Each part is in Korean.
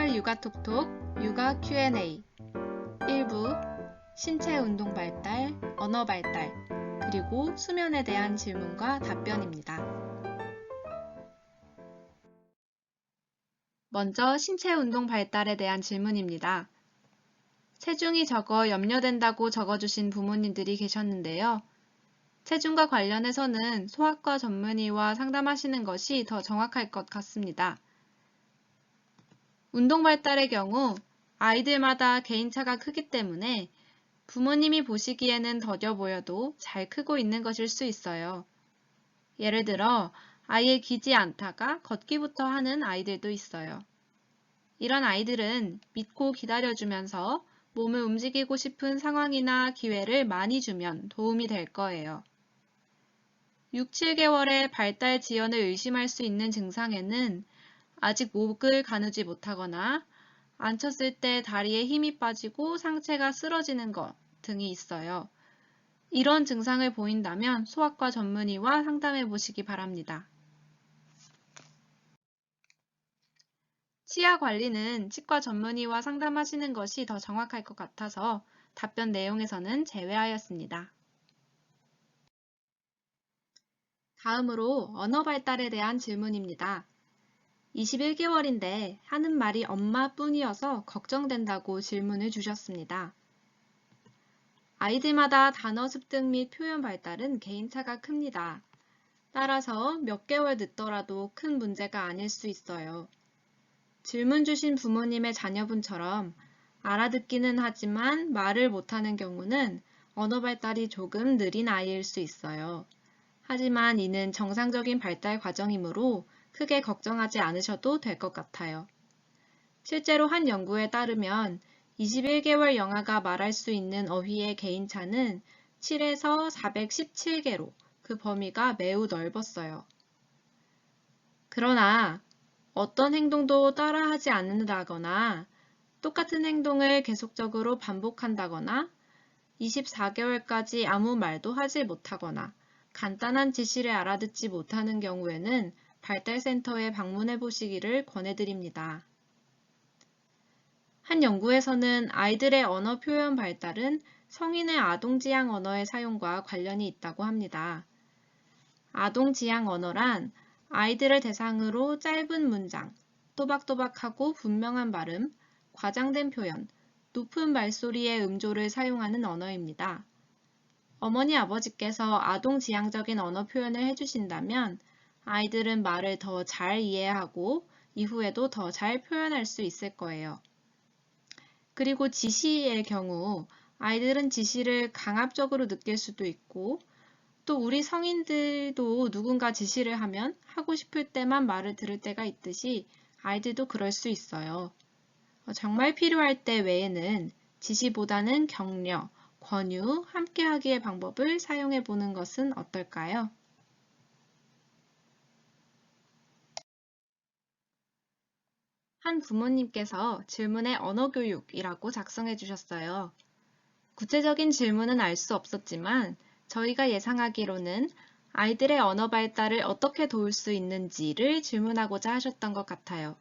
6개월 육아톡톡 육아 Q&A 1부 신체 운동 발달, 언어 발달, 그리고 수면에 대한 질문과 답변입니다. 먼저 신체 운동 발달에 대한 질문입니다. 체중이 적어 염려된다고 적어주신 부모님들이 계셨는데요. 체중과 관련해서는 소아과 전문의와 상담하시는 것이 더 정확할 것 같습니다. 운동 발달의 경우 아이들마다 개인차가 크기 때문에 부모님이 보시기에는 더뎌 보여도 잘 크고 있는 것일 수 있어요. 예를 들어 아예 기지 않다가 걷기부터 하는 아이들도 있어요. 이런 아이들은 믿고 기다려주면서 몸을 움직이고 싶은 상황이나 기회를 많이 주면 도움이 될 거예요. 6, 7개월의 발달 지연을 의심할 수 있는 증상에는 아직 목을 가누지 못하거나 앉혔을 때 다리에 힘이 빠지고 상체가 쓰러지는 것 등이 있어요. 이런 증상을 보인다면 소아과 전문의와 상담해 보시기 바랍니다. 치아 관리는 치과 전문의와 상담하시는 것이 더 정확할 것 같아서 답변 내용에서는 제외하였습니다. 다음으로 언어 발달에 대한 질문입니다. 21개월인데 하는 말이 엄마뿐이어서 걱정된다고 질문을 주셨습니다. 아이들마다 단어 습득 및 표현 발달은 개인차가 큽니다. 따라서 몇 개월 늦더라도 큰 문제가 아닐 수 있어요. 질문 주신 부모님의 자녀분처럼 알아듣기는 하지만 말을 못하는 경우는 언어 발달이 조금 느린 아이일 수 있어요. 하지만 이는 정상적인 발달 과정이므로 크게 걱정하지 않으셔도 될 것 같아요. 실제로 한 연구에 따르면 21개월 영아가 말할 수 있는 어휘의 개인차는 7에서 417개로 그 범위가 매우 넓었어요. 그러나 어떤 행동도 따라하지 않는다거나 똑같은 행동을 계속적으로 반복한다거나 24개월까지 아무 말도 하지 못하거나 간단한 지시를 알아듣지 못하는 경우에는 발달센터에 방문해 보시기를 권해드립니다. 한 연구에서는 아이들의 언어 표현 발달은 성인의 아동지향 언어의 사용과 관련이 있다고 합니다. 아동지향 언어란 아이들을 대상으로 짧은 문장, 또박또박하고 분명한 발음, 과장된 표현, 높은 말소리의 음조를 사용하는 언어입니다. 어머니 아버지께서 아동지향적인 언어 표현을 해주신다면 아이들은 말을 더 잘 이해하고 이후에도 더 잘 표현할 수 있을 거예요. 그리고 지시의 경우 아이들은 지시를 강압적으로 느낄 수도 있고 또 우리 성인들도 누군가 지시를 하면 하고 싶을 때만 말을 들을 때가 있듯이 아이들도 그럴 수 있어요. 정말 필요할 때 외에는 지시보다는 격려, 권유, 함께하기의 방법을 사용해 보는 것은 어떨까요? 한 부모님께서 질문에 언어교육이라고 작성해 주셨어요. 구체적인 질문은 알 수 없었지만 저희가 예상하기로는 아이들의 언어 발달을 어떻게 도울 수 있는지를 질문하고자 하셨던 것 같아요.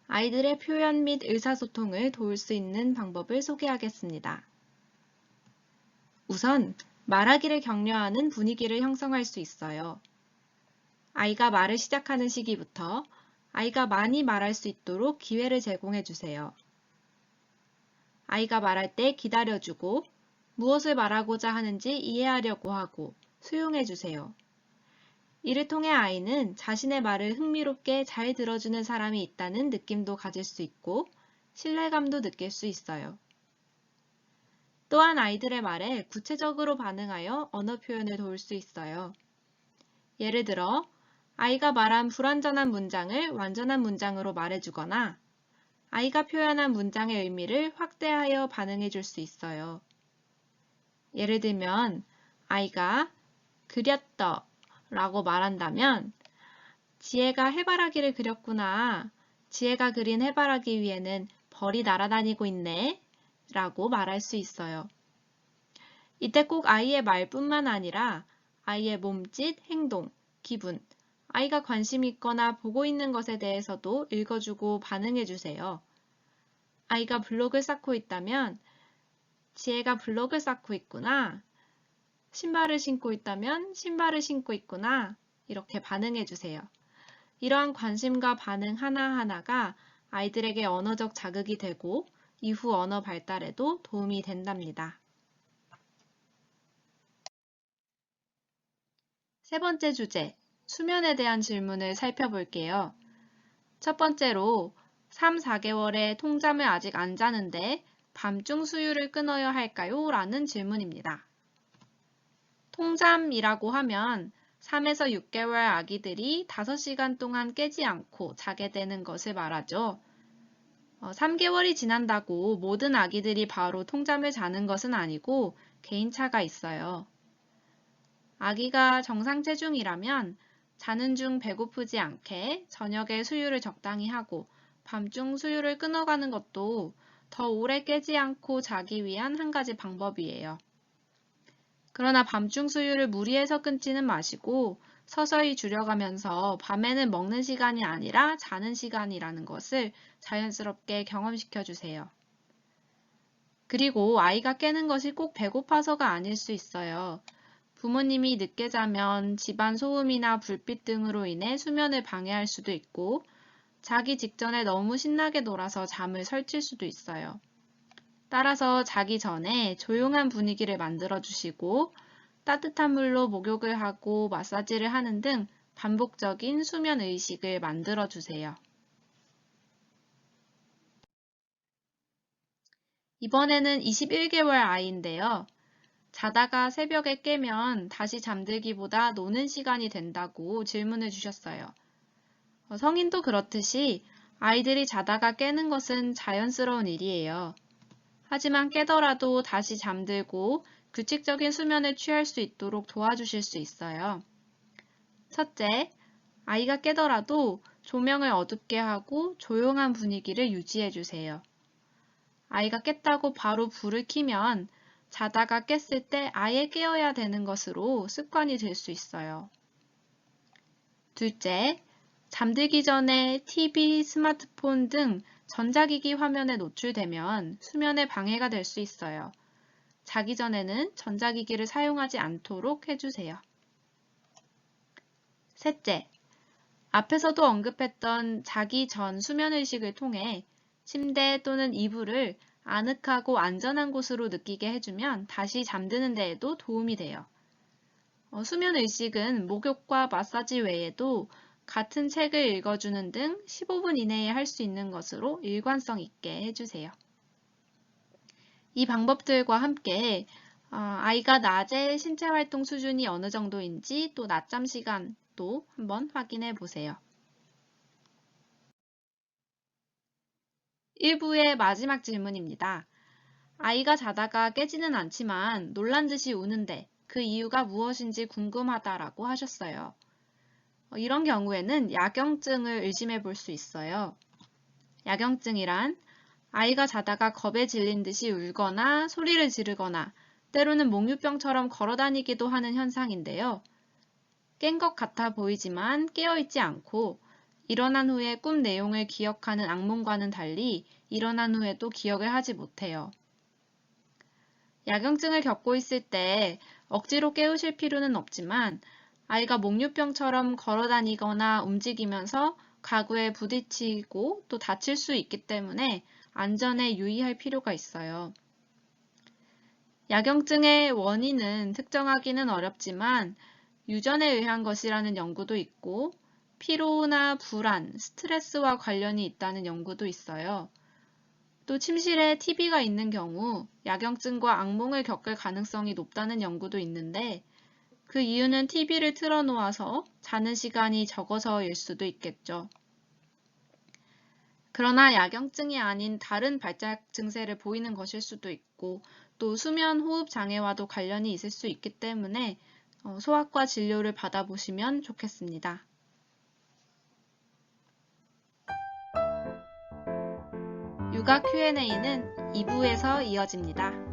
아이들의 표현 및 의사소통을 도울 수 있는 방법을 소개하겠습니다. 우선 말하기를 격려하는 분위기를 형성할 수 있어요. 아이가 말을 시작하는 시기부터 아이가 많이 말할 수 있도록 기회를 제공해 주세요. 아이가 말할 때 기다려주고 무엇을 말하고자 하는지 이해하려고 하고 수용해 주세요. 이를 통해 아이는 자신의 말을 흥미롭게 잘 들어주는 사람이 있다는 느낌도 가질 수 있고 신뢰감도 느낄 수 있어요. 또한 아이들의 말에 구체적으로 반응하여 언어 표현을 도울 수 있어요. 예를 들어 아이가 말한 불완전한 문장을 완전한 문장으로 말해주거나 아이가 표현한 문장의 의미를 확대하여 반응해 줄 수 있어요. 예를 들면 아이가 그렸더 라고 말한다면 지혜가 해바라기를 그렸구나. 지혜가 그린 해바라기 위에는 벌이 날아다니고 있네 라고 말할 수 있어요. 이때 꼭 아이의 말뿐만 아니라 아이의 몸짓, 행동, 기분, 아이가 관심 있거나 보고 있는 것에 대해서도 읽어주고 반응해 주세요. 아이가 블록을 쌓고 있다면 지혜가 블록을 쌓고 있구나. 신발을 신고 있다면 신발을 신고 있구나. 이렇게 반응해 주세요. 이러한 관심과 반응 하나하나가 아이들에게 언어적 자극이 되고 이후 언어 발달에도 도움이 된답니다. 세 번째 주제, 수면에 대한 질문을 살펴볼게요. 첫 번째로 3, 4개월에 통잠을 아직 안 자는데 밤중 수유를 끊어야 할까요? 라는 질문입니다. 통잠이라고 하면 3에서 6개월 아기들이 5시간 동안 깨지 않고 자게 되는 것을 말하죠. 3개월이 지난다고 모든 아기들이 바로 통잠을 자는 것은 아니고 개인차가 있어요. 아기가 정상 체중이라면 자는 중 배고프지 않게 저녁에 수유를 적당히 하고 밤중 수유를 끊어가는 것도 더 오래 깨지 않고 자기 위한 한 가지 방법이에요. 그러나 밤중 수유를 무리해서 끊지는 마시고 서서히 줄여가면서 밤에는 먹는 시간이 아니라 자는 시간이라는 것을 자연스럽게 경험시켜 주세요. 그리고 아이가 깨는 것이 꼭 배고파서가 아닐 수 있어요. 부모님이 늦게 자면 집안 소음이나 불빛 등으로 인해 수면을 방해할 수도 있고 자기 직전에 너무 신나게 놀아서 잠을 설칠 수도 있어요. 따라서 자기 전에 조용한 분위기를 만들어 주시고 따뜻한 물로 목욕을 하고 마사지를 하는 등 반복적인 수면 의식을 만들어 주세요. 이번에는 21개월 아이인데요. 자다가 새벽에 깨면 다시 잠들기보다 노는 시간이 된다고 질문을 주셨어요. 성인도 그렇듯이 아이들이 자다가 깨는 것은 자연스러운 일이에요. 하지만 깨더라도 다시 잠들고 규칙적인 수면을 취할 수 있도록 도와주실 수 있어요. 첫째, 아이가 깨더라도 조명을 어둡게 하고 조용한 분위기를 유지해 주세요. 아이가 깼다고 바로 불을 켜면 자다가 깼을 때 아예 깨어야 되는 것으로 습관이 될 수 있어요. 둘째, 잠들기 전에 TV, 스마트폰 등 전자기기 화면에 노출되면 수면에 방해가 될 수 있어요. 자기 전에는 전자기기를 사용하지 않도록 해주세요. 셋째, 앞에서도 언급했던 자기 전 수면의식을 통해 침대 또는 이불을 아늑하고 안전한 곳으로 느끼게 해주면 다시 잠드는 데에도 도움이 돼요. 수면의식은 목욕과 마사지 외에도 같은 책을 읽어주는 등 15분 이내에 할 수 있는 것으로 일관성 있게 해주세요. 이 방법들과 함께 아이가 낮에 신체 활동 수준이 어느 정도인지 또 낮잠 시간도 한번 확인해 보세요. 1부의 마지막 질문입니다. 아이가 자다가 깨지는 않지만 놀란 듯이 우는데 그 이유가 무엇인지 궁금하다라고 하셨어요. 이런 경우에는 야경증을 의심해 볼 수 있어요. 야경증이란 아이가 자다가 겁에 질린 듯이 울거나 소리를 지르거나 때로는 몽유병처럼 걸어다니기도 하는 현상인데요. 깬 것 같아 보이지만 깨어있지 않고 일어난 후에 꿈 내용을 기억하는 악몽과는 달리 일어난 후에도 기억을 하지 못해요. 야경증을 겪고 있을 때 억지로 깨우실 필요는 없지만 아이가 몽유병처럼 걸어다니거나 움직이면서 가구에 부딪히고 또 다칠 수 있기 때문에 안전에 유의할 필요가 있어요. 야경증의 원인은 특정하기는 어렵지만 유전에 의한 것이라는 연구도 있고 피로나 불안, 스트레스와 관련이 있다는 연구도 있어요. 또 침실에 TV가 있는 경우 야경증과 악몽을 겪을 가능성이 높다는 연구도 있는데 그 이유는 TV를 틀어놓아서 자는 시간이 적어서일 수도 있겠죠. 그러나 야경증이 아닌 다른 발작 증세를 보이는 것일 수도 있고 또 수면 호흡 장애와도 관련이 있을 수 있기 때문에 소아과 진료를 받아보시면 좋겠습니다. 육아 Q&A는 2부에서 이어집니다.